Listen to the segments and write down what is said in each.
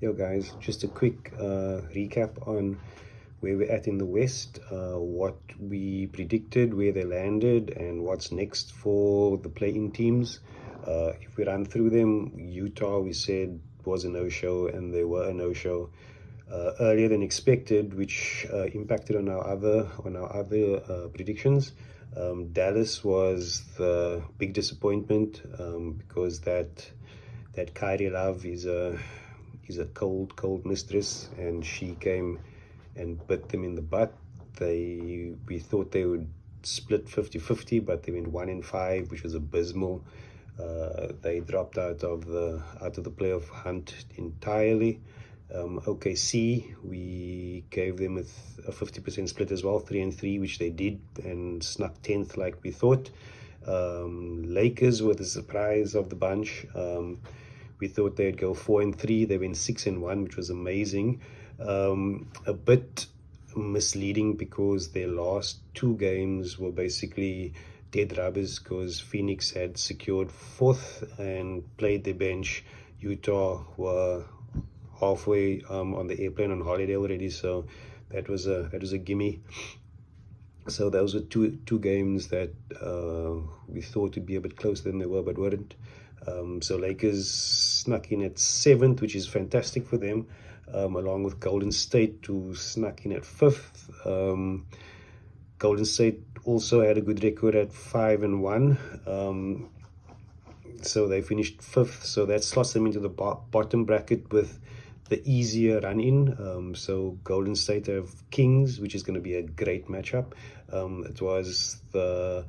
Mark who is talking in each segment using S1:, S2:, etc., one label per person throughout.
S1: Yo guys, just a quick recap on where we're at in the West, what we predicted, where they landed, and what's next for the play-in teams. If we run through them, Utah we said was a no-show, and they were a no-show earlier than expected, which impacted on our other predictions. Dallas was the big disappointment because that Kyrie Love is a cold mistress, and she came and bit them in the butt. We thought they would split 50-50, but they went 1-5, which was abysmal. They dropped out of the playoff hunt entirely. OKC, we gave them a 50% split as well, 3-3, which they did, and snuck 10th like we thought. Lakers were the surprise of the bunch. We thought they'd go 4-3. They went 6-1, which was amazing. A bit misleading because their last two games were basically dead rubbers because Phoenix had secured 4th and played their bench. Utah were halfway on the airplane on holiday already, so that was a gimme. So those were two games that we thought would be a bit closer than they were, but weren't. So Lakers snuck in at 7th, which is fantastic for them, along with Golden State, who snuck in at 5th. Golden State also had a good record at 5-1. So they finished 5th, so that slots them into the bottom bracket with the easier run-in. So Golden State have Kings, which is going to be a great matchup. It was the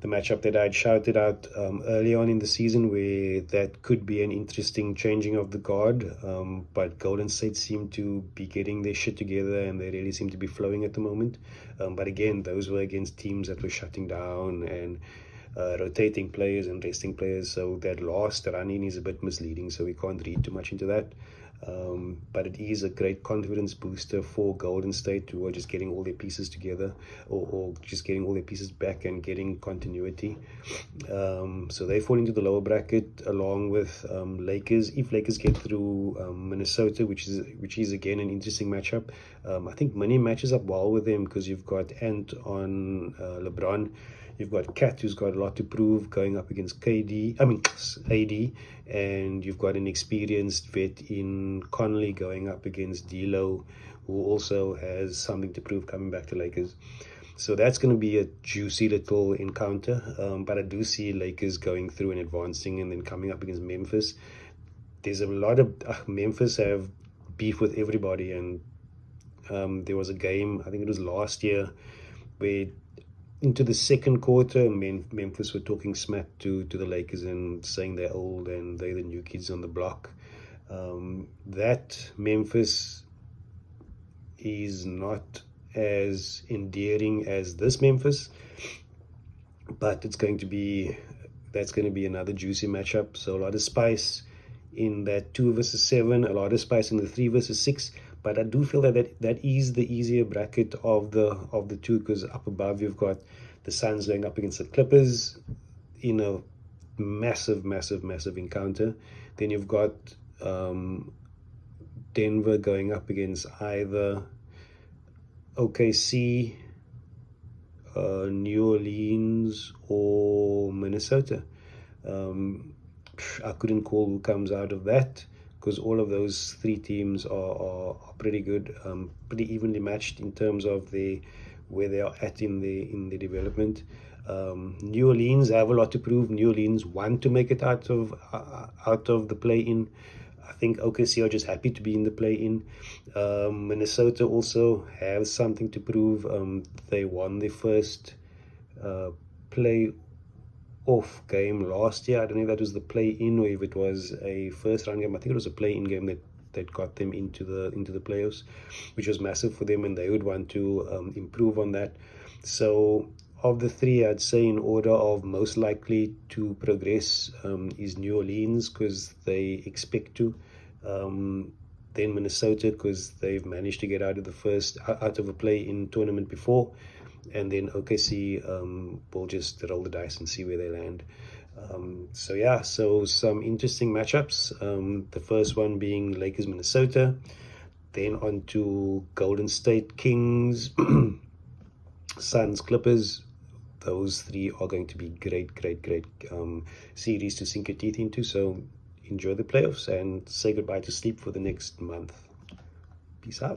S1: matchup that I'd shouted out early on in the season, where that could be an interesting changing of the guard, but Golden State seem to be getting their shit together, and they really seem to be flowing at the moment. But again, those were against teams that were shutting down and rotating players and resting players, so that last run-in is a bit misleading, so we can't read too much into that. But it is a great confidence booster for Golden State, who are just getting all their pieces together, or just getting all their pieces back and getting continuity. So they fall into the lower bracket along with Lakers. If Lakers get through Minnesota, which is again an interesting matchup, I think Mini matches up well with them because you've got Ant on LeBron. You've got Cat, who's got a lot to prove, going up against AD, and you've got an experienced vet in Conley going up against D'Lo, who also has something to prove coming back to Lakers. So that's going to be a juicy little encounter, but I do see Lakers going through and advancing, and then coming up against Memphis. There's a lot of Memphis have beef with everybody, and there was a game, I think it was last year, where into the second quarter, Memphis were talking smack to the Lakers and saying they're old and they're the new kids on the block. That Memphis is not as endearing as this Memphis, but that's going to be another juicy matchup. So a lot of spice in that 2 versus 7, a lot of spice in the 3 versus 6. But I do feel that is the easier bracket of the two, because up above you've got the Suns going up against the Clippers in a massive encounter. Then you've got Denver going up against either OKC, New Orleans, or Minnesota. I couldn't call who comes out of that, because all of those three teams are pretty good, pretty evenly matched in terms of where they are at in the development. New Orleans have a lot to prove. New Orleans want to make it out of the play-in. I think OKC are just happy to be in the play-in. Minnesota also has something to prove. They won their first play-off game last year. I don't know if that was the play-in or if it was a first-round game. I think it was a play-in game that got them into the playoffs, which was massive for them, and they would want to improve on that. So of the three, I'd say in order of most likely to progress is New Orleans, because they expect to. Then Minnesota, because they've managed to get out of a play-in tournament before, and then OKC will just roll the dice and see where they land. So yeah, so some interesting matchups. The first one being Lakers Minnesota, then on to Golden State Kings, Suns Clippers. Those three are going to be great series to sink your teeth into. So enjoy the playoffs and say goodbye to sleep for the next month. Peace out.